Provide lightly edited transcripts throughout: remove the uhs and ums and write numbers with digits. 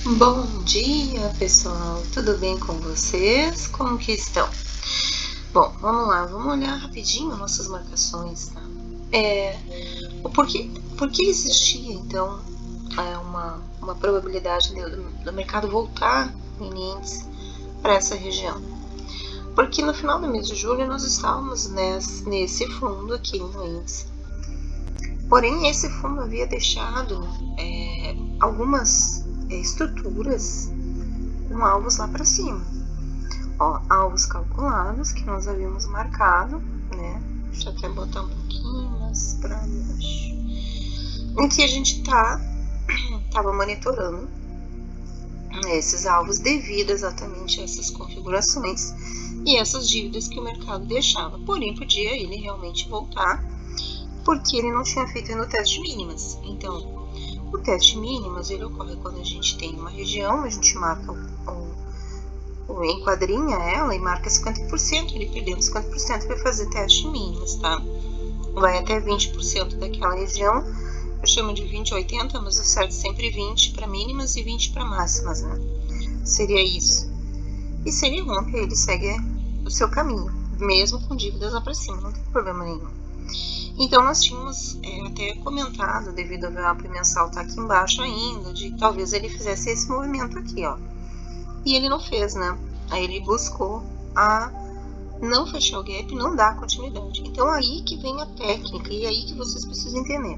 Bom dia, pessoal. Tudo bem com vocês? Como que estão? Bom, vamos lá. Vamos olhar rapidinho nossas marcações, tá? Por que existia, então, uma probabilidade do mercado voltar em índice para essa região? Porque no final do mês de julho nós estávamos nesse fundo aqui no índice. Porém, esse fundo havia deixado algumas estruturas com alvos lá para cima. Ó, alvos calculados que nós havíamos marcado, né? Deixa eu até botar um pouquinho mais para baixo. Em que a gente estava monitorando esses alvos devido exatamente a essas configurações e essas dívidas que o mercado deixava. Porém, podia ele realmente voltar, porque ele não tinha feito ainda o teste mínimas. Então, o teste mínimas ele ocorre quando a gente tem uma região, a gente marca enquadrinha ela e marca 50%, ele perdendo 50% vai fazer teste mínimas, tá? Vai até 20% daquela região, eu chamo de 20 a 80, mas o certo é sempre 20 para mínimas e 20 para máximas, né? Seria isso. E se ele rompe, ele segue o seu caminho, mesmo com dívidas lá para cima, não tem problema nenhum. Então nós tínhamos até comentado, devido ao VWAP mensal estar aqui embaixo ainda, de talvez ele fizesse esse movimento aqui, ó. E ele não fez, né? Aí ele buscou a não fechar o gap, não dar continuidade. Então aí que vem a técnica e aí que vocês precisam entender.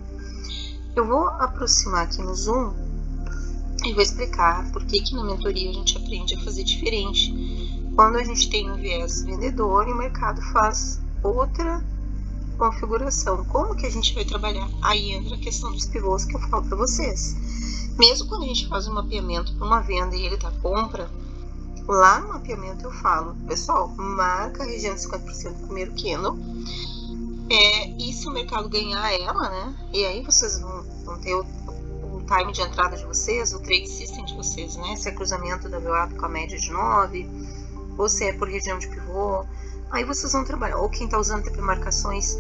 Eu vou aproximar aqui no zoom e vou explicar por que na mentoria a gente aprende a fazer diferente. Quando a gente tem um viés vendedor e o mercado faz outra configuração, como que a gente vai trabalhar? Aí entra a questão dos pivôs que eu falo para vocês. Mesmo quando a gente faz um mapeamento para uma venda e ele tá compra, lá no mapeamento eu falo, pessoal, marca a região de 50% do primeiro candle, e se o mercado ganhar ela, né, e aí vocês vão ter o time de entrada de vocês, o trade system de vocês, né, se é cruzamento da VWAP com a média de 9, ou se é por região de pivô, aí vocês vão trabalhar, ou quem está usando TP marcações,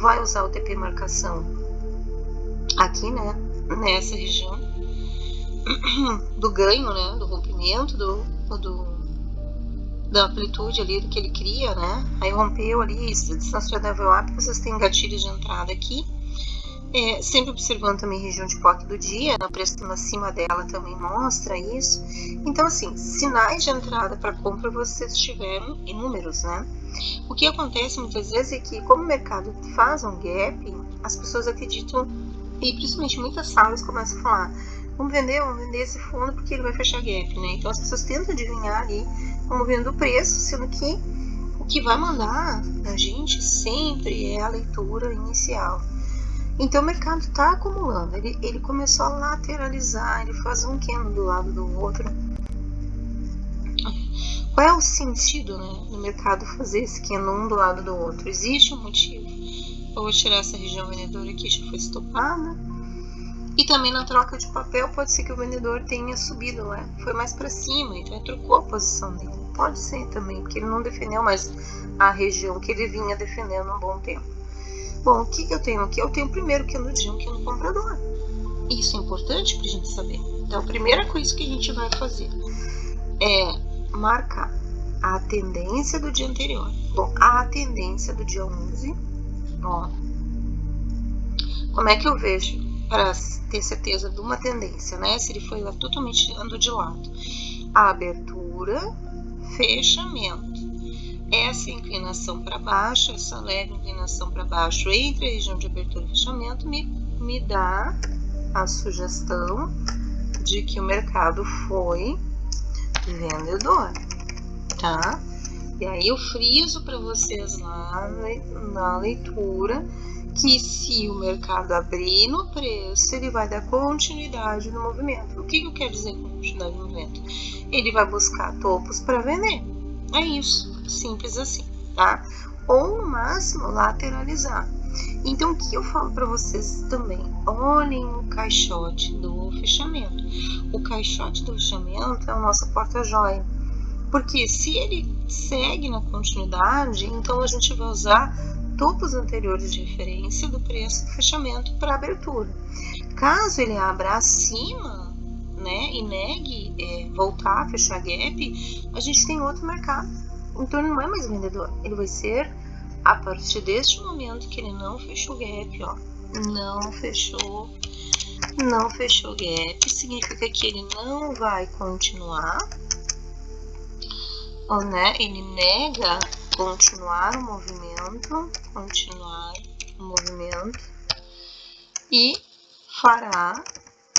vai usar o TP marcação aqui, né, nessa região, do ganho, né, do rompimento, da amplitude ali do que ele cria, né, aí rompeu ali, distanciou da VWAP, vocês têm gatilhos de entrada aqui, sempre observando também a região de POC do dia, o preço estando acima dela também mostra isso. Então, assim, sinais de entrada para compra vocês tiveram inúmeros, né? O que acontece muitas vezes é que, como o mercado faz um gap, as pessoas acreditam, e principalmente muitas salas começam a falar: vamos vender esse fundo porque ele vai fechar gap, né? Então as pessoas tentam adivinhar ali o movimento do preço, sendo que o que vai mandar a gente sempre é a leitura inicial. Então o mercado está acumulando, ele começou a lateralizar, ele faz um candle do lado do outro. Qual é o sentido, né, do mercado fazer esse candle um do lado do outro? Existe um motivo. Eu vou tirar essa região vendedora aqui, já foi estopada. E também na troca de papel pode ser que o vendedor tenha subido, né? Foi mais para cima, então ele trocou a posição dele. Pode ser também, porque ele não defendeu mais a região que ele vinha defendendo há um bom tempo. Bom, o que eu tenho aqui? Eu tenho primeiro candle de um candle comprador. Isso é importante para a gente saber. Então, a primeira coisa que a gente vai fazer é marcar a tendência do dia anterior. Bom, a tendência do dia 11, ó. Como é que eu vejo para ter certeza de uma tendência, né? Se ele foi lá totalmente andando de lado. A abertura, fechamento. Essa inclinação para baixo, essa leve inclinação para baixo entre a região de abertura e fechamento me dá a sugestão de que o mercado foi vendedor, tá? E aí eu friso para vocês lá na leitura que se o mercado abrir no preço, ele vai dar continuidade no movimento. O que eu quero dizer com continuidade no movimento? Ele vai buscar topos para vender. É isso, simples assim, tá? Ou no máximo lateralizar. Então o que eu falo para vocês também? Olhem o caixote do fechamento. O caixote do fechamento é o nosso porta-joia. Porque se ele segue na continuidade, então a gente vai usar topos anteriores de referência do preço do fechamento para abertura. Caso ele abra acima, né, e negue voltar, fechar gap, a gente tem outro mercado. Então ele não é mais vendedor, ele vai ser a partir deste momento que ele não fechou gap, ó, não fechou gap, significa que ele não vai continuar, ou, né, ele nega continuar o movimento e fará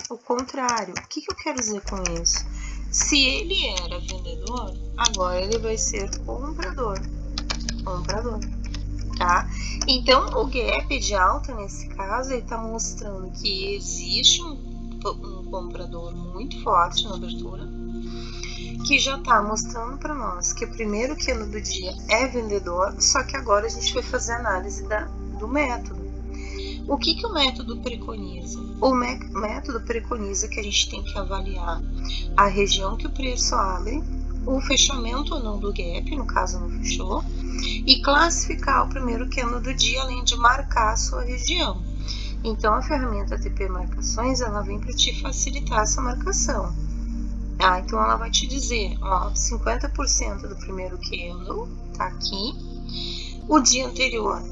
o contrário. O que eu quero dizer com isso? Se ele era vendedor, agora ele vai ser comprador, tá? Então, o gap de alta, nesse caso, ele está mostrando que existe um comprador muito forte na abertura, que já está mostrando para nós que o primeiro candle do dia é vendedor, só que agora a gente vai fazer a análise do método. O que o método preconiza? O método preconiza que a gente tem que avaliar a região que o preço abre, o fechamento ou não do gap, no caso não fechou, e classificar o primeiro candle do dia, além de marcar a sua região. Então, a ferramenta TP Marcações, ela vem para te facilitar essa marcação. Então, ela vai te dizer, ó, 50% do primeiro candle tá aqui. O dia anterior,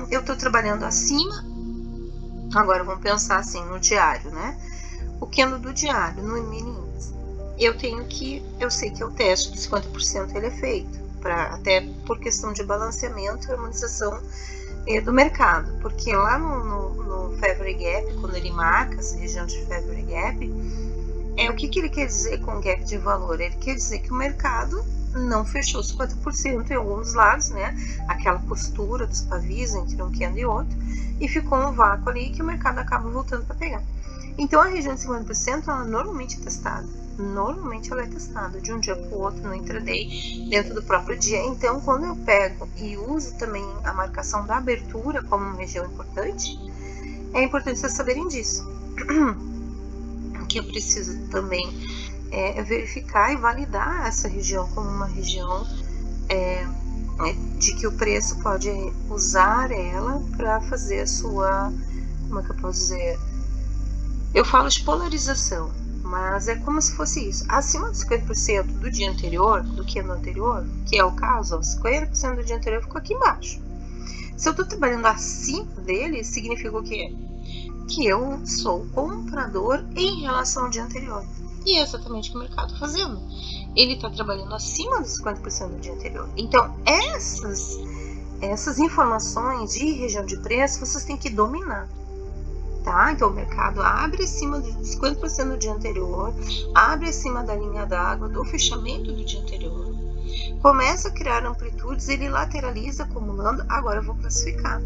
eu estou trabalhando acima. Agora, vamos pensar assim, no diário, né? O candle do diário, no mini índice, eu sei que o teste de 50% ele é feito, até por questão de balanceamento e harmonização do mercado, porque lá no Favorite Gap, quando ele marca essa região de Favorite Gap, o que ele quer dizer com gap de valor? Ele quer dizer que o mercado não fechou 50% em alguns lados, né? Aquela postura dos pavis entre um candle e outro, e ficou um vácuo ali que o mercado acaba voltando para pegar. Então, a região de 50% ela normalmente é testada. Normalmente ela é testada de um dia para o outro no intraday, dentro do próprio dia. Então, quando eu pego e uso também a marcação da abertura como uma região importante, é importante vocês saberem disso. Que eu preciso também verificar e validar essa região como uma região de que o preço pode usar ela para fazer a sua, como é que eu posso dizer? Eu falo de polarização, mas é como se fosse isso. Acima de 50% do dia anterior, do que no anterior, que é o caso, 50% do dia anterior ficou aqui embaixo. Se eu estou trabalhando acima dele, significa o quê? Que eu sou comprador em relação ao dia anterior. E é exatamente o que o mercado está fazendo. Ele está trabalhando acima dos 50% do dia anterior. Então, essas informações de região de preço, vocês têm que dominar. Tá? Então, o mercado abre acima dos 50% do dia anterior, abre acima da linha d'água do fechamento do dia anterior, começa a criar amplitudes, ele lateraliza acumulando. Agora eu vou classificar.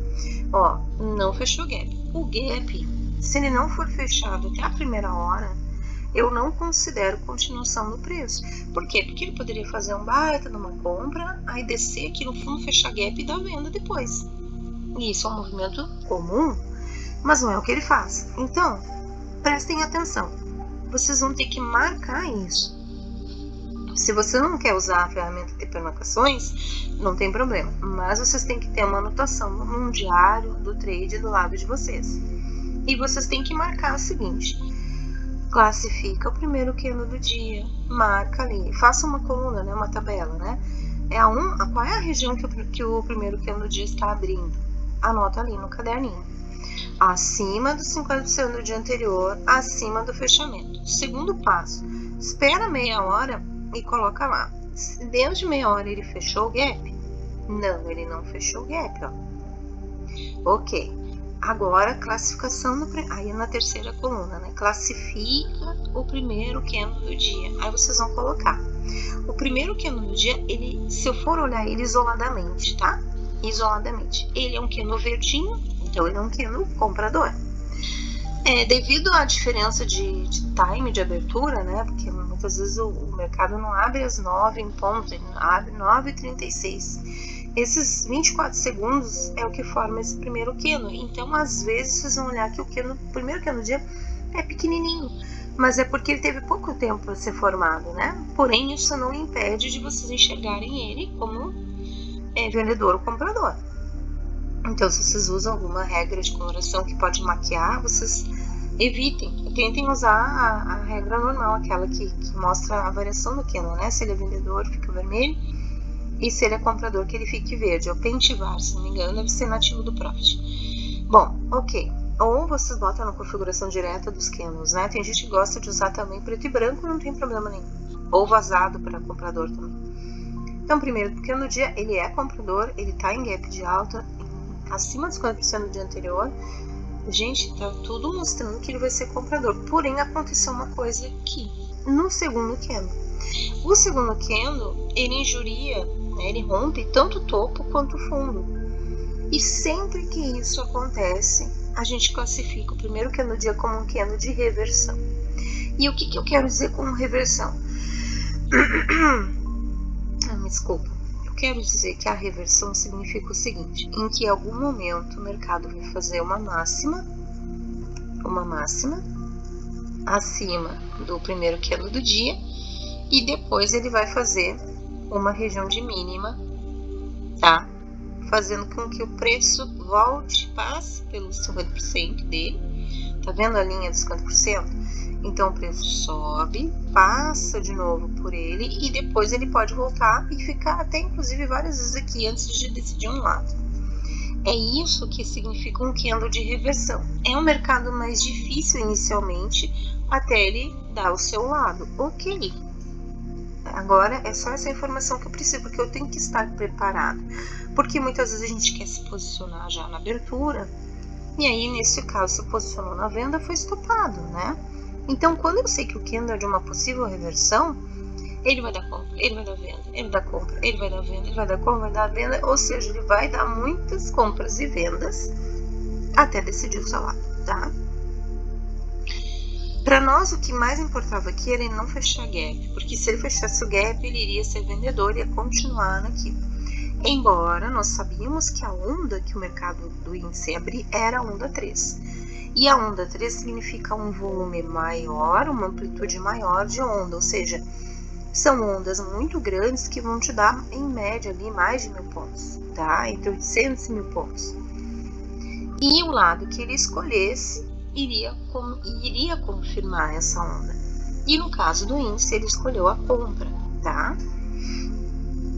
Ó, não fechou gap. O gap, se ele não for fechado até a primeira hora, eu não considero continuação no preço. Por quê? Porque ele poderia fazer um baita numa compra, aí descer aqui no fundo, fechar gap e dar venda depois. E isso é um movimento comum, mas não é o que ele faz. Então, prestem atenção. Vocês vão ter que marcar isso. Se você não quer usar a ferramenta TP Marcações, não tem problema. Mas vocês têm que ter uma anotação num diário do trade do lado de vocês. E vocês têm que marcar o seguinte: classifica o primeiro candle do dia, marca ali, faça uma coluna, né, uma tabela, né? Qual é a região que o primeiro candle do dia está abrindo? Anota ali no caderninho. Acima dos 50% do dia anterior, acima do fechamento. Segundo passo, espera meia hora e coloca lá. Se dentro de meia hora ele fechou o gap? Não, ele não fechou o gap, ó. Ok. Agora, classificação aí na terceira coluna, né? Classifica o primeiro candle do dia. Aí vocês vão colocar. O primeiro candle do dia, se eu for olhar ele isoladamente, tá? Isoladamente. Ele é um candle verdinho, então ele é um candle comprador. Devido à diferença de time de abertura, né? Porque muitas vezes o mercado não abre às 9 em ponto, ele abre 9h36. Esses 24 segundos é o que forma esse primeiro candle. Então, às vezes, vocês vão olhar que o primeiro candle do dia é pequenininho, mas é porque ele teve pouco tempo para ser formado, né? Porém, isso não impede de vocês enxergarem ele como vendedor ou comprador. Então, se vocês usam alguma regra de coloração que pode maquiar, vocês evitem, tentem usar a regra normal, aquela que mostra a variação do candle, né? Se ele é vendedor, fica vermelho, e se ele é comprador, que ele fique verde. É o pente var, se não me engano, deve ser nativo do Profit. Bom, ok. Ou vocês botam na configuração direta dos candles, né? Tem gente que gosta de usar também preto e branco, não tem problema nenhum. Ou vazado para comprador também. Então, primeiro, porque no dia ele é comprador, ele está em gap de alta, acima dos 50% do dia anterior. Gente, tá tudo mostrando que ele vai ser comprador. Porém, aconteceu uma coisa aqui. No segundo candle. O segundo candle, ele injuria, né, ele rompe tanto o topo quanto o fundo. E sempre que isso acontece, a gente classifica o primeiro candle do dia como um candle de reversão. E o que eu quero dizer com reversão? Me desculpa. Eu quero dizer que a reversão significa o seguinte, em que em algum momento o mercado vai fazer uma máxima acima do primeiro candle do dia e depois ele vai fazer uma região de mínima, tá? Fazendo com que o preço passe pelos 50% dele. Tá vendo a linha dos 50%? Então o preço sobe, passa de novo por ele e depois ele pode voltar e ficar até inclusive várias vezes aqui antes de decidir um lado. É isso que significa um candle de reversão. É um mercado mais difícil inicialmente até ele dar o seu lado. Ok. Agora é só essa informação que eu preciso, porque eu tenho que estar preparado. Porque muitas vezes a gente quer se posicionar já na abertura e aí nesse caso se posicionou na venda, foi estopado, né? Então, quando eu sei que o candle é de uma possível reversão, ele vai dar compra, ele vai dar venda, ele dá compra, ele vai dar venda, ele vai dar compra, vai dar venda, ou seja, ele vai dar muitas compras e vendas até decidir o seu lado, tá? Para nós, o que mais importava aqui era ele não fechar gap, porque se ele fechasse o gap, ele iria ser vendedor e ia continuar naquilo. Embora nós sabíamos que a onda que o mercado do índice ia abrir era a onda 3. E a onda 3 significa um volume maior, uma amplitude maior de onda, ou seja, são ondas muito grandes que vão te dar, em média, ali mais de 1000 pontos, tá? Entre 800 e 1000 pontos. E o lado que ele escolhesse iria confirmar essa onda. E no caso do índice, ele escolheu a compra, tá?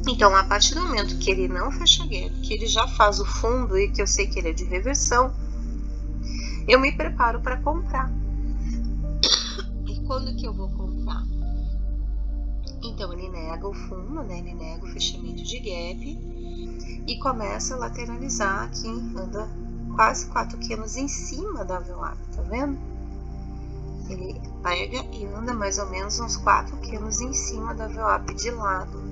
Então, a partir do momento que ele não fecha gap, que ele já faz o fundo e que eu sei que ele é de reversão, eu me preparo para comprar. E quando que eu vou comprar? Então, ele nega o fundo, né? Ele nega o fechamento de gap e começa a lateralizar aqui, anda quase 4 candles em cima da VWAP, tá vendo? Ele pega e anda mais ou menos uns 4 candles em cima da VWAP de lado.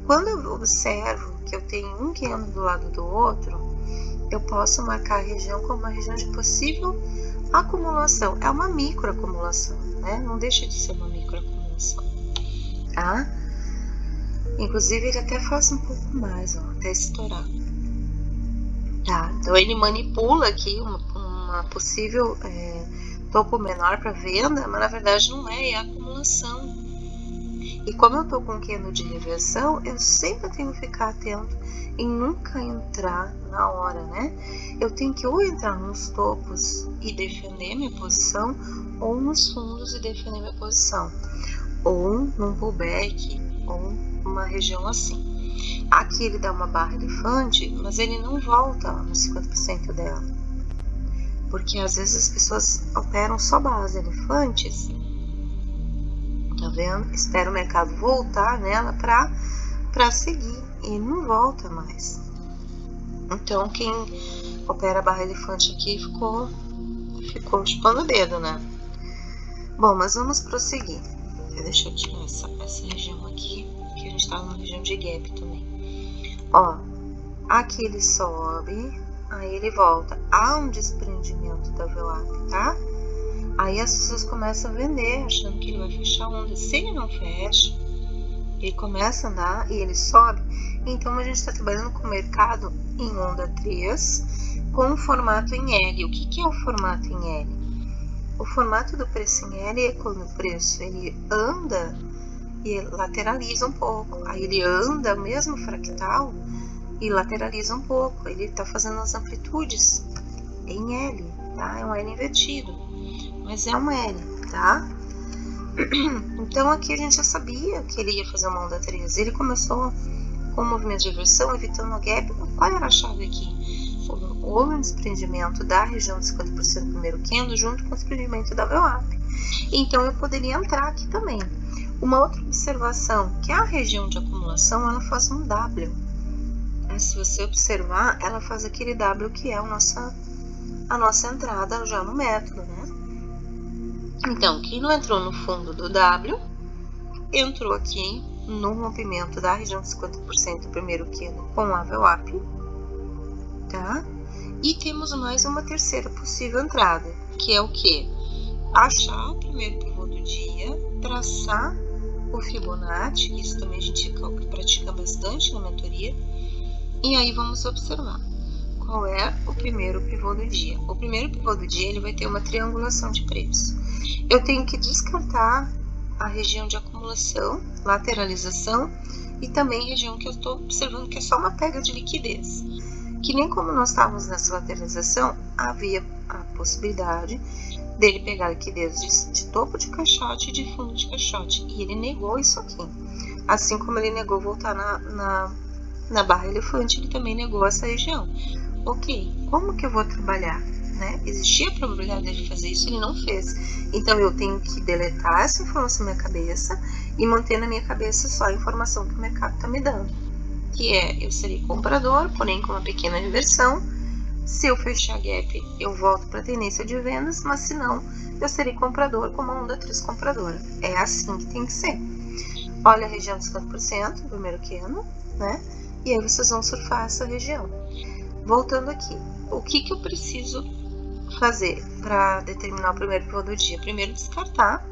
Quando eu observo que eu tenho um candle do lado do outro, eu posso marcar a região como uma região de possível acumulação. É uma microacumulação, né? Não deixa de ser uma microacumulação, tá? Inclusive, ele até faz um pouco mais, ó, até estourar. Tá? Então, ele manipula aqui uma possível topo menor para venda, mas na verdade não é acumulação. E como eu tô com um candle de reversão, eu sempre tenho que ficar atento em nunca entrar na hora, né? Eu tenho que ou entrar nos topos e defender minha posição, ou nos fundos e defender minha posição, ou num pullback, ou uma região assim. Aqui ele dá uma barra elefante, mas ele não volta nos 50% dela, porque às vezes as pessoas operam só barras elefantes, tá vendo? Espera o mercado voltar nela para seguir e não volta mais. Então quem opera a barra elefante aqui ficou chupando o dedo, né? Bom, mas vamos prosseguir. Deixa eu tirar essa região aqui, que a gente tá numa região de gap também. Ó, aqui ele sobe, aí ele volta. Há um desprendimento da VWAP, tá? Aí as pessoas começam a vender, achando que ele vai fechar a onda. Se ele não fecha, ele começa a andar e ele sobe. Então a gente está trabalhando com o mercado em onda 3, com o formato em L. O que é o formato em L? O formato do preço em L é quando o preço ele anda e lateraliza um pouco. Aí ele anda mesmo fractal e lateraliza um pouco. Ele está fazendo as amplitudes em L, tá? É um L invertido. mas é um L, tá? Então aqui a gente já sabia que ele ia fazer uma onda 13. Ele começou com o movimento de inversão, evitando o gap. Qual era a chave aqui? Houve um desprendimento da região de 50% do primeiro candle junto com o desprendimento da VWAP. Então eu poderia entrar aqui também. Uma outra observação, que a região de acumulação, ela faz um W. Se você observar, ela faz aquele W que é a nossa entrada já no método, né? Então, quem não entrou no fundo do W, entrou aqui no rompimento da região de 50% do primeiro candle com a VWAP, tá? E temos mais uma terceira possível entrada, que é o quê? Achar o primeiro pivô do dia, traçar o Fibonacci, isso também a gente pratica bastante na mentoria, e aí vamos observar qual é o primeiro pivô do dia. O primeiro pivô do dia ele vai ter uma triangulação de preço. Eu tenho que descartar a região de acumulação, lateralização e também a região que eu estou observando que é só uma pega de liquidez. Que nem como nós estávamos nessa lateralização, havia a possibilidade dele pegar liquidez de topo de caixote e de fundo de caixote. E ele negou isso aqui. Assim como ele negou voltar na barra elefante, ele também negou essa região. Ok, como que eu vou trabalhar? Né? Existia a probabilidade dele fazer isso, ele não fez. Então eu tenho que deletar essa informação na minha cabeça e manter na minha cabeça só a informação que o mercado está me dando. Que é, eu serei comprador, porém com uma pequena reversão. Se eu fechar gap, eu volto para a tendência de vendas, mas se não, eu serei comprador com uma onda 3 compradora. É assim que tem que ser. Olha a região de 50%, primeiro candle, né? E aí vocês vão surfar essa região. Voltando aqui, o que eu preciso fazer para determinar o primeiro pivô do dia? Primeiro, descartar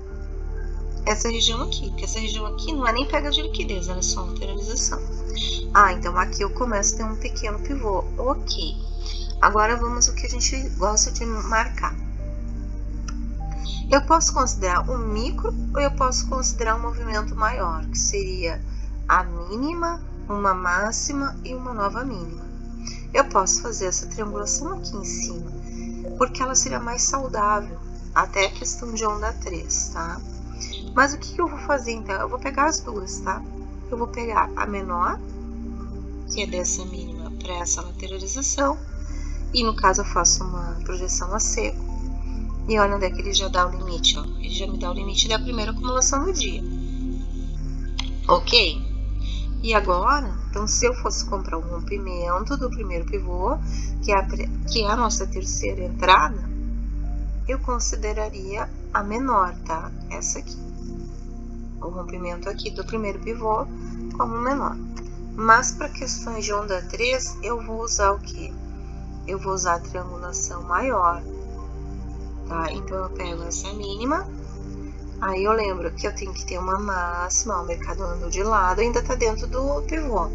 essa região aqui, porque essa região aqui não é nem pega de liquidez, ela é só lateralização. Então aqui eu começo a ter um pequeno pivô. Ok. Agora vamos ao que a gente gosta de marcar. Eu posso considerar um micro ou eu posso considerar um movimento maior, que seria a mínima, uma máxima e uma nova mínima. Eu posso fazer essa triangulação aqui em cima, porque ela seria mais saudável, até a questão de onda 3, tá? Mas o que eu vou fazer então? Eu vou pegar as duas, tá? Eu vou pegar a menor, que é dessa mínima para essa lateralização, e no caso eu faço uma projeção a seco, e olha onde é que ele já dá o limite, ó. Ele já me dá o limite da primeira acumulação do dia. Ok? E agora, então se eu fosse comprar um rompimento do primeiro pivô, que é a nossa terceira entrada, eu consideraria a menor, tá? Essa aqui. O rompimento aqui do primeiro pivô como menor. Mas para questões de onda 3, eu vou usar o quê? Eu vou usar a triangulação maior, tá? Então eu pego essa mínima, aí eu lembro que eu tenho que ter uma máxima, o mercado andou de lado, ainda tá dentro do pivô,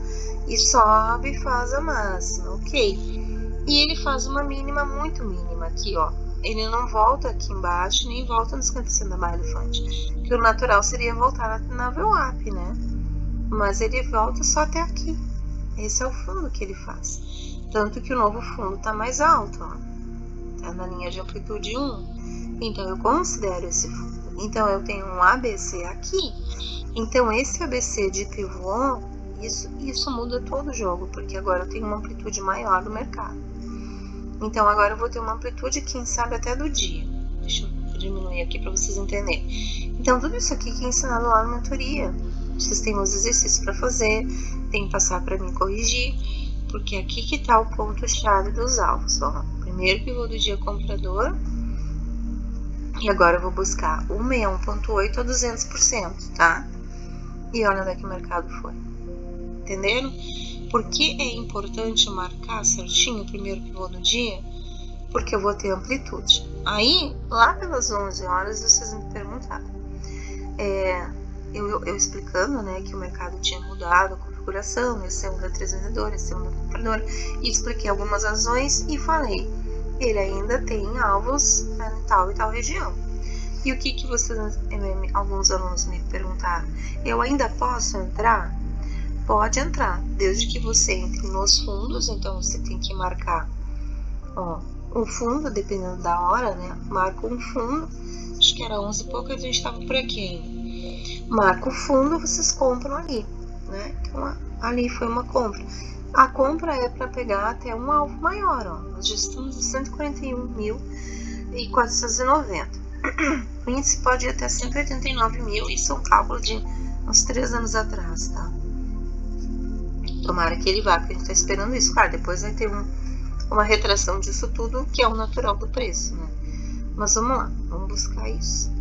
e sobe e faz a máxima, ok? E ele faz uma mínima muito mínima aqui, ó. Ele não volta aqui embaixo, nem volta no 50% da barra elefante, que o natural seria voltar na VWAP, né? Mas ele volta só até aqui. Esse é o fundo que ele faz. Tanto que o novo fundo tá mais alto, ó. Tá na linha de amplitude 1. Então eu considero esse fundo. Então eu tenho um ABC aqui. Então esse ABC de pivô, isso muda todo o jogo, porque agora eu tenho uma amplitude maior do mercado. Então agora eu vou ter uma amplitude, quem sabe, até do dia. Deixa eu diminuir aqui para vocês entenderem. Então tudo isso aqui que é ensinado lá na mentoria. Vocês têm os exercícios para fazer, tem que passar para mim corrigir, porque aqui que está o ponto-chave dos alvos. Ó. Primeiro pivô do dia comprador, e agora eu vou buscar 161.8 a 200%, tá? E olha onde é que o mercado foi. Entenderam? Por que é importante marcar certinho o primeiro pivô do dia? Porque eu vou ter amplitude. Aí, lá pelas 11 horas, vocês me perguntaram. Eu explicando, né, que o mercado tinha mudado a configuração, esse é um da 3 vendedora, esse é um da compradora, e expliquei algumas razões e falei, ele ainda tem alvos em tal e tal região. E o que vocês, alguns alunos me perguntaram, eu ainda posso entrar? Pode entrar, desde que você entre nos fundos, então você tem que marcar, ó, um fundo, dependendo da hora, né, marca um fundo, acho que era 11 e pouco, a gente estava por aqui ainda. Marca o fundo, vocês compram ali, né? Então ali foi uma compra. A compra é para pegar até um alvo maior, ó. Nós já estamos em 141.490. O índice pode ir até 189 mil, isso é um cálculo de uns 3 anos atrás, tá? Tomara que ele vá, porque a gente tá esperando isso. Claro, depois vai ter uma retração disso tudo, que é o natural do preço, né? Mas vamos lá, vamos buscar isso.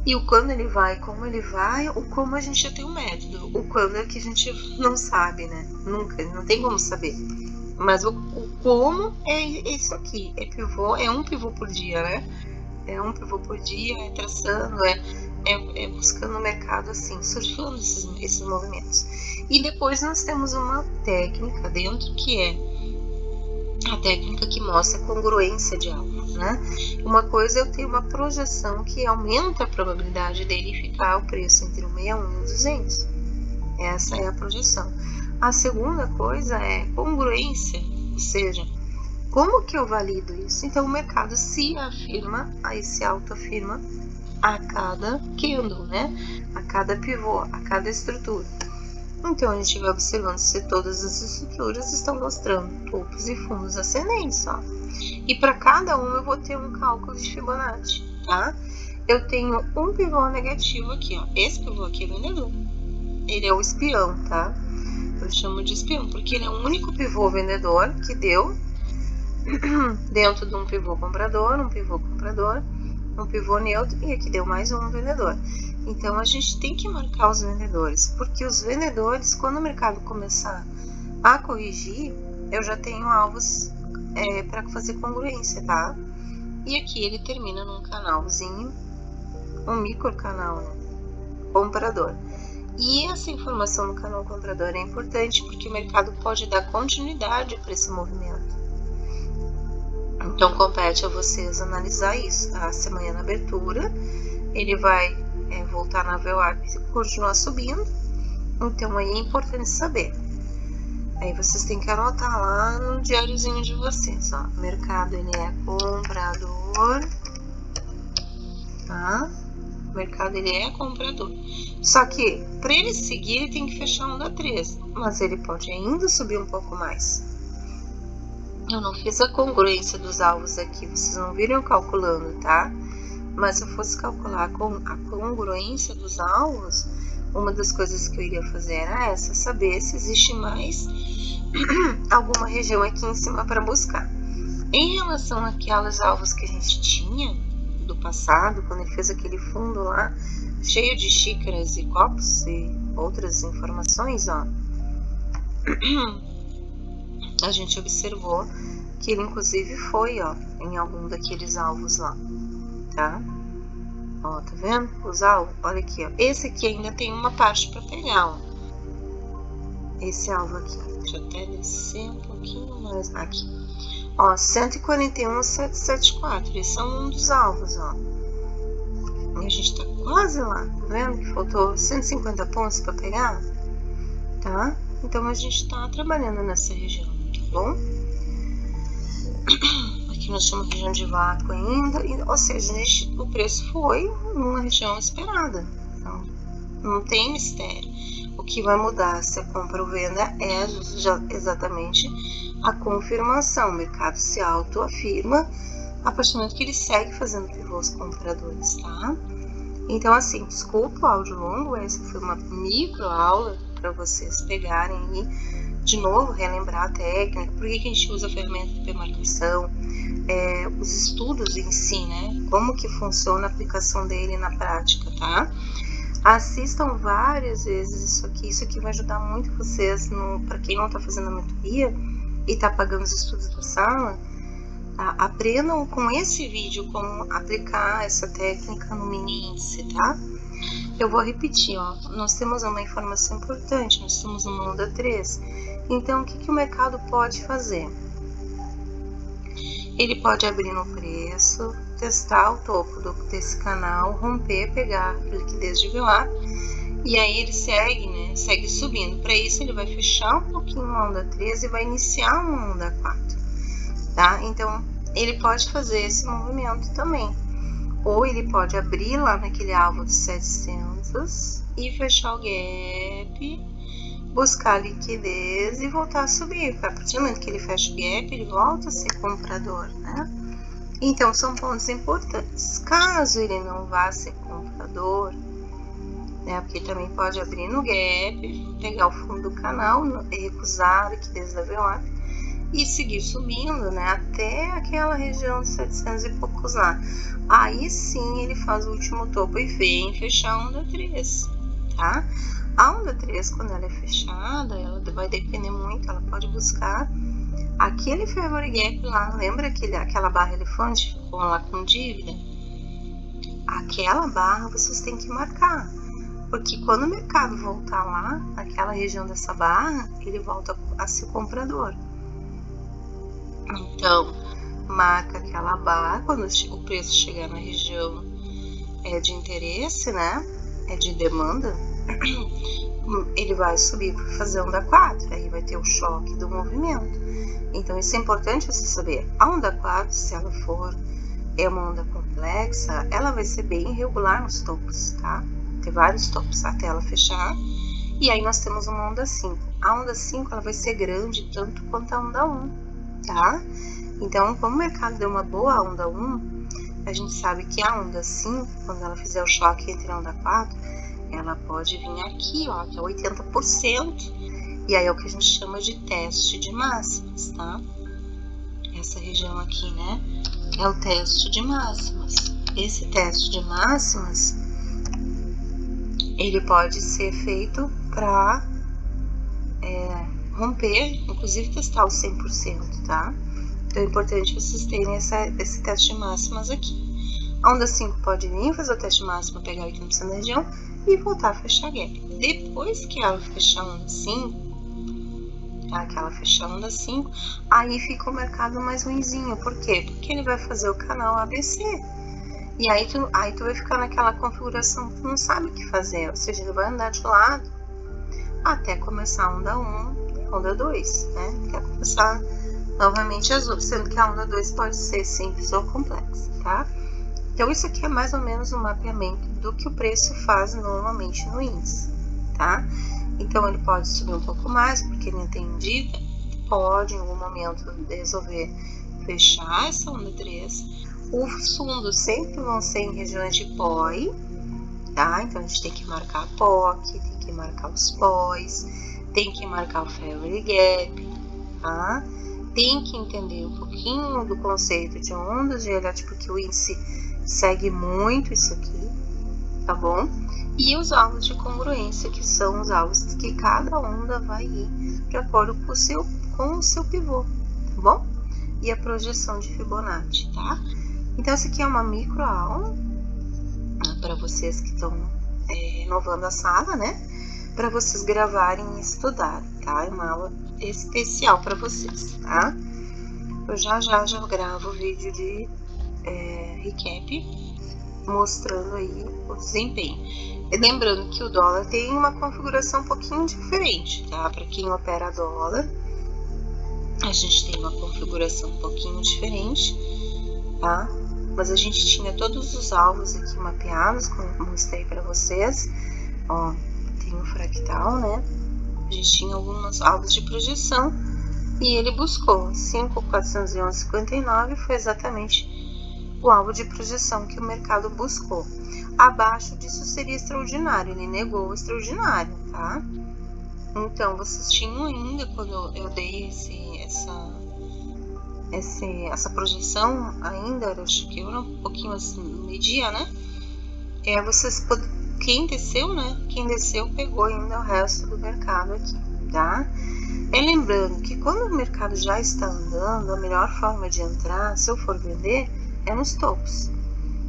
E o quando ele vai, como ele vai, o como a gente já tem um método. O quando é que a gente não sabe, né? Nunca, não tem como saber. Mas o como é isso aqui, é pivô, é um pivô por dia, né? É um pivô por dia, é traçando, é buscando o mercado assim, surfando esses movimentos. E depois nós temos uma técnica dentro que é a técnica que mostra a congruência de algo, né? Uma coisa é eu ter uma projeção que aumenta a probabilidade dele ficar o preço entre 161 e 200. Essa é a projeção. A segunda coisa é congruência, ou seja, como que eu valido isso? Então o mercado se afirma, aí se autoafirma a cada candle, né? A cada pivô, a cada estrutura. Então a gente vai observando se todas as estruturas estão mostrando topos e fundos ascendentes, ó. E para cada uma eu vou ter um cálculo de Fibonacci, tá? Eu tenho um pivô negativo aqui, ó. Esse pivô aqui é vendedor. Ele é o espião, tá? Eu chamo de espião porque ele é o único pivô vendedor que deu dentro de um pivô comprador, um pivô neutro, e aqui deu mais um vendedor. Então a gente tem que marcar os vendedores, porque os vendedores, quando o mercado começar a corrigir, eu já tenho alvos para fazer congruência, tá? E aqui ele termina num canalzinho, um micro canal, né? Comprador. E essa informação no canal comprador é importante porque o mercado pode dar continuidade para esse movimento. Então compete a vocês analisar isso, tá? Se amanhã na abertura ele vai voltar na VWAP e continuar subindo, então aí é importante saber. Aí vocês têm que anotar lá no diáriozinho de vocês, ó. O mercado ele é comprador, tá? O mercado ele é comprador. Só que para ele seguir ele tem que fechar onda 3, mas ele pode ainda subir um pouco mais. Eu não fiz a congruência dos alvos aqui, vocês não viram eu calculando, tá? Mas se eu fosse calcular a congruência dos alvos, uma das coisas que eu iria fazer era essa, saber se existe mais alguma região aqui em cima para buscar. Em relação àquelas alvos que a gente tinha do passado, quando ele fez aquele fundo lá, cheio de xícaras e copos e outras informações, ó, a gente observou que ele inclusive foi, ó, em algum daqueles alvos lá, tá? Ó, tá vendo? Os alvos, olha aqui, ó. Esse aqui ainda tem uma parte para pegar, ó. Esse alvo aqui, deixa eu até descer um pouquinho mais aqui. Ó, 141.774, esse é um dos alvos, ó. E a gente tá quase lá, tá vendo? Que faltou 150 pontos para pegar, tá? Então a gente tá trabalhando nessa região, tá bom? Aqui nós chamamos de região de vácuo ainda, ou seja, o preço foi numa região esperada, então não tem mistério. O que vai mudar se a compra ou venda é exatamente a confirmação. O mercado se autoafirma a partir do momento que ele segue fazendo pivôs compradores, tá? Então assim, desculpa o áudio longo, essa foi uma micro aula para vocês pegarem aí, de novo, relembrar a técnica, por que a gente usa a ferramenta de demarcação, os estudos em si, né? Como que funciona a aplicação dele na prática, tá? Assistam várias vezes isso aqui vai ajudar muito vocês, para quem não está fazendo a mentoria e está pagando os estudos da sala, tá? Aprendam com esse vídeo como aplicar essa técnica no mini índice, tá? Eu vou repetir, ó, nós temos uma informação importante, nós estamos no onda 3, então o que o mercado pode fazer? Ele pode abrir no preço, testar o topo desse canal, romper, pegar a liquidez de VWAP, e aí ele segue, né, segue subindo. Para isso ele vai fechar um pouquinho a onda 3 e vai iniciar uma onda 4, tá? Então ele pode fazer esse movimento também. Ou ele pode abrir lá naquele alvo de 700 e fechar o gap, buscar liquidez e voltar a subir. A partir do momento que ele fecha o gap, ele volta a ser comprador, né? Então, são pontos importantes. Caso ele não vá ser comprador, né? Porque também pode abrir no gap, pegar o fundo do canal, recusar a liquidez da VWAP e seguir subindo, né? Até aquela região de 700 e poucos lá. Aí sim ele faz o último topo e vem fechar a onda 3, tá? A onda 3, quando ela é fechada, ela vai depender muito, ela pode buscar aquele favorite gap lá, lembra aquela barra elefante que ficou lá com dívida? Aquela barra vocês têm que marcar, porque quando o mercado voltar lá, naquela região dessa barra, ele volta a ser comprador. Então, marca aquela barra, quando o preço chegar na região de interesse, né, de demanda, ele vai subir para fazer onda 4, aí vai ter o choque do movimento. Então, isso é importante você saber. A onda 4, se ela for uma onda complexa, ela vai ser bem irregular nos topos, tá? Tem vários topos até ela fechar. E aí nós temos uma onda 5. A onda 5, ela vai ser grande tanto quanto a onda 1, tá? Então, como o mercado deu uma boa onda 1, a gente sabe que a onda 5, quando ela fizer o choque entre a onda 4, ela pode vir aqui, ó, até 80%. E aí é o que a gente chama de teste de máximas, tá? Essa região aqui, né? É o teste de máximas. Esse teste de máximas, ele pode ser feito para romper, inclusive testar o 100%, tá? Então é importante vocês terem esse teste de máximas aqui. A onda 5 pode vir, fazer o teste de máxima, pegar 80% da região e voltar a fechar gap. Depois que ela fechar a onda 5, que ela fechar a onda 5, aí fica o mercado mais ruinzinho. Por quê? Porque ele vai fazer o canal ABC. E aí tu vai ficar naquela configuração que tu não sabe o que fazer. Ou seja, ele vai andar de lado até começar a onda 1 e a onda 2, né? Até começar novamente azul, sendo que a onda 2 pode ser simples ou complexa, tá? Então, isso aqui é mais ou menos um mapeamento do que o preço faz normalmente no índice, tá? Então, ele pode subir um pouco mais, porque ele tem dívida, pode em algum momento resolver fechar essa onda 3. Os fundos sempre vão ser em regiões de POI, tá? Então, a gente tem que marcar a POC, tem que marcar os POIs, tem que marcar o Favorite Gap, tá? Tem que entender um pouquinho do conceito de ondas de realidade, porque o índice segue muito isso aqui, tá bom? E os alvos de congruência, que são os alvos que cada onda vai ir de acordo com o seu pivô, tá bom? E a projeção de Fibonacci, tá? Então, essa aqui é uma micro aula para vocês que estão renovando a sala, né? Para vocês gravarem e estudarem, tá? É uma aula especial para vocês, tá? Eu já gravo o vídeo de recap mostrando aí o desempenho. E lembrando que o dólar tem uma configuração um pouquinho diferente, tá? Para quem opera dólar, a gente tem uma configuração um pouquinho diferente, tá? Mas a gente tinha todos os alvos aqui mapeados, como eu mostrei para vocês. Ó, tem o fractal, né? A gente tinha alguns alvos de projeção e ele buscou 5.411,59, foi exatamente o alvo de projeção que o mercado buscou. Abaixo disso seria extraordinário, ele negou o extraordinário, tá? Então, vocês tinham ainda, quando eu dei essa projeção, ainda, acho que era um pouquinho assim, meio-dia, né? Quem desceu, né? Quem desceu pegou ainda o resto do mercado aqui, tá? Lembrando que quando o mercado já está andando, a melhor forma de entrar, se eu for vender, é nos topos,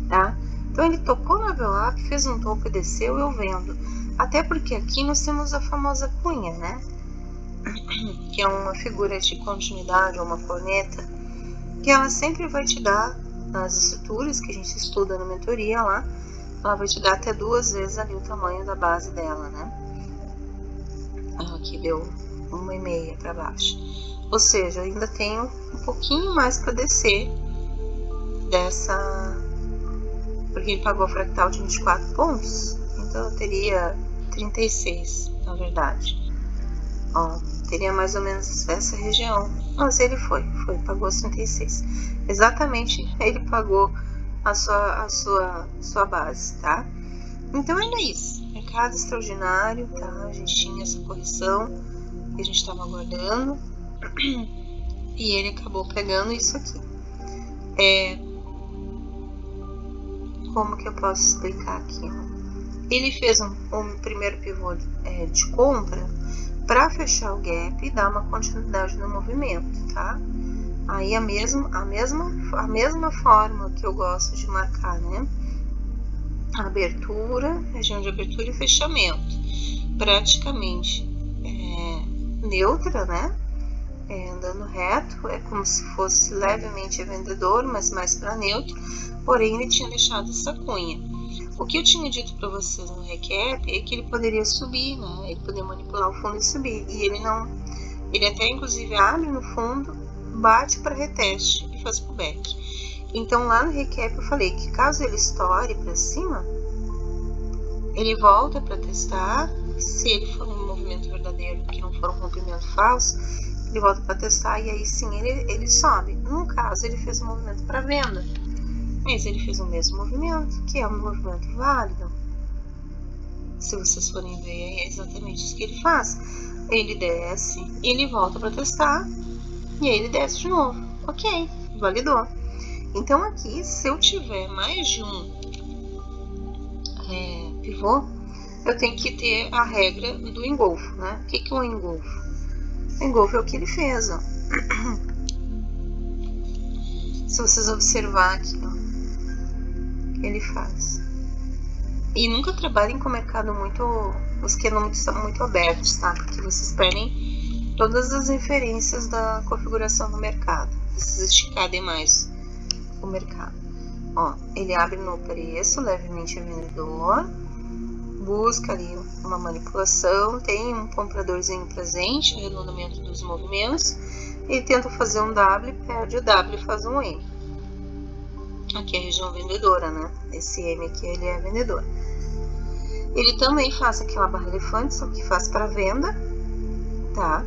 tá? Então ele tocou na VWAP, fez um topo e desceu, eu vendo. Até porque aqui nós temos a famosa cunha, né? Que é uma figura de continuidade ou uma corneta, que ela sempre vai te dar, nas estruturas que a gente estuda na mentoria lá, ela vai te dar até 2 vezes ali o tamanho da base dela, né? Aqui deu 1,5 para baixo. Ou seja, ainda tenho um pouquinho mais para descer porque ele pagou fractal de 24 pontos, então eu teria 36, na verdade. Ó, teria mais ou menos essa região, mas ele pagou 36. Exatamente, ele pagou a sua base, tá? Então era isso, mercado extraordinário, tá? A gente tinha essa correção que a gente estava aguardando e ele acabou pegando isso aqui. Como que eu posso explicar aqui? Ele fez um primeiro pivô de compra para fechar o gap e dar uma continuidade no movimento, tá? Aí a mesma forma que eu gosto de marcar, né? Abertura, região de abertura e fechamento, praticamente neutra, né? Andando reto, é como se fosse levemente vendedor, mas mais para neutro, porém ele tinha deixado essa cunha. O que eu tinha dito para vocês no recap é que ele poderia subir, né? Ele poderia manipular o fundo e subir, e ele não. Ele até inclusive abre no fundo, bate para reteste e faz pullback. Então lá no recap eu falei que caso ele estoure para cima, ele volta para testar. Se ele for um movimento verdadeiro, que não for um rompimento falso, ele volta para testar e aí sim ele sobe. No caso, ele fez um movimento para venda, mas ele fez o mesmo movimento, que é um movimento válido. Se vocês forem ver, é exatamente isso que ele faz. Ele desce, ele volta para testar e aí ele desce de novo. Ok, validou. Então aqui, se eu tiver mais de um pivô, eu tenho que ter a regra do engolfo, né? O que é o engolfo? O engolfo é o que ele fez, ó. Se vocês observar aqui, ó, ele faz. E nunca trabalhem com o mercado os quenômetros estão muito abertos, tá? Porque vocês perdem todas as referências da configuração do mercado. Precisa esticar demais o mercado. Ó, ele abre no preço, levemente vendedor, busca ali uma manipulação, tem um compradorzinho presente, arredondamento dos movimentos, ele tenta fazer um W, perde o W e faz um M. Aqui é a região vendedora, né? Esse M aqui ele é vendedor. Ele também faz aquela barra elefante, só que faz para venda, tá?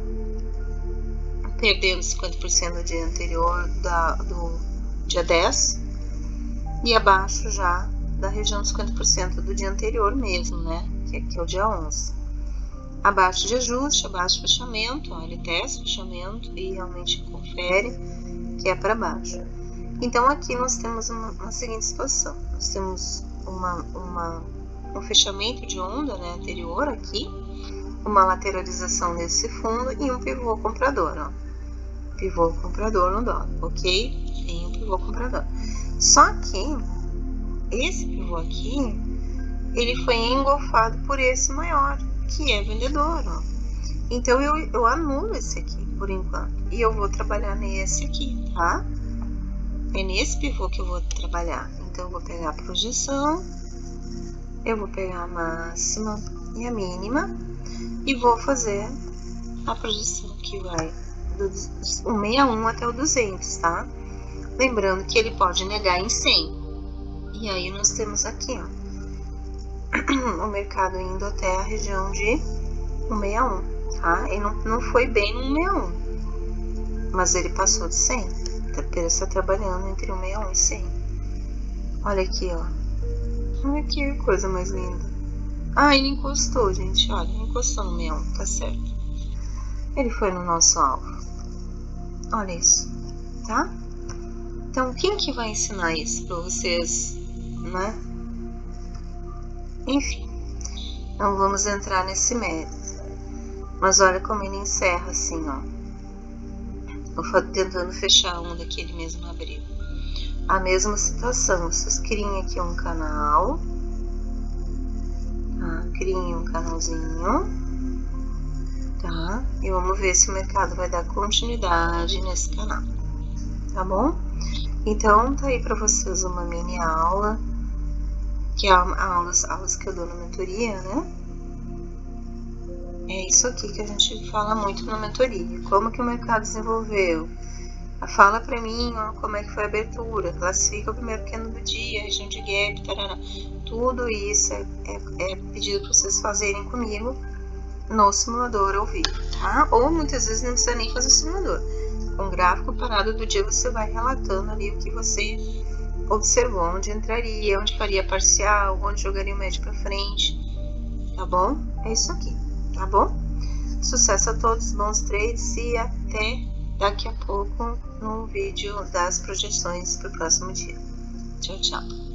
Perdendo 50% no dia anterior do dia 10 e abaixo já da região dos 50% do dia anterior mesmo, né? Que aqui é o dia 11. Abaixo de ajuste, abaixo de fechamento, ó, ele testa o fechamento e realmente confere que é para baixo. Então aqui nós temos uma seguinte situação, nós temos um fechamento de onda, né, anterior aqui, uma lateralização desse fundo e um pivô comprador, ó. Pivô comprador no dólar, ok? Tem um pivô comprador. Só que esse pivô aqui, ele foi engolfado por esse maior, que é vendedor, ó. Então eu anulo esse aqui por enquanto e eu vou trabalhar nesse aqui, tá? É nesse pivô que eu vou trabalhar. Então eu vou pegar a projeção, eu vou pegar a máxima e a mínima e vou fazer a projeção que vai do 61 até o 200, tá? Lembrando que ele pode negar em 100. E aí nós temos aqui, ó, o mercado indo até a região de 161, tá? Ele não foi bem no 161, mas ele passou de 100. Ele está trabalhando entre 161 e 100. Olha aqui, ó. Olha que coisa mais linda. Ah, ele encostou, gente. Olha, ele encostou no 61, tá certo. Ele foi no nosso alvo. Olha isso, tá? Então, quem que vai ensinar isso para vocês, né? Enfim, não vamos entrar nesse mérito. Mas olha como ele encerra assim, ó. Tentando fechar um daquele mesmo abriu. A mesma situação, vocês criem aqui um canal, tá? Criem um canalzinho, tá? E vamos ver se o mercado vai dar continuidade nesse canal, tá bom? Então tá aí para vocês uma mini aula, que é aulas que eu dou na mentoria, né? É isso aqui que a gente fala muito na mentoria. Como que o mercado desenvolveu Fala pra mim, ó, como é que foi a abertura, classifica o primeiro candle do dia, região de gap, tarará. Tudo isso é pedido para vocês fazerem comigo no simulador ao vivo, tá? Ou muitas vezes não precisa nem fazer o simulador. Com o gráfico parado do dia você vai relatando ali o que você observou, onde entraria, onde faria parcial, onde jogaria o médio para frente, tá bom? É isso aqui, tá bom? Sucesso a todos, bons trades e até daqui a pouco no vídeo das projeções para o próximo dia. Tchau, tchau.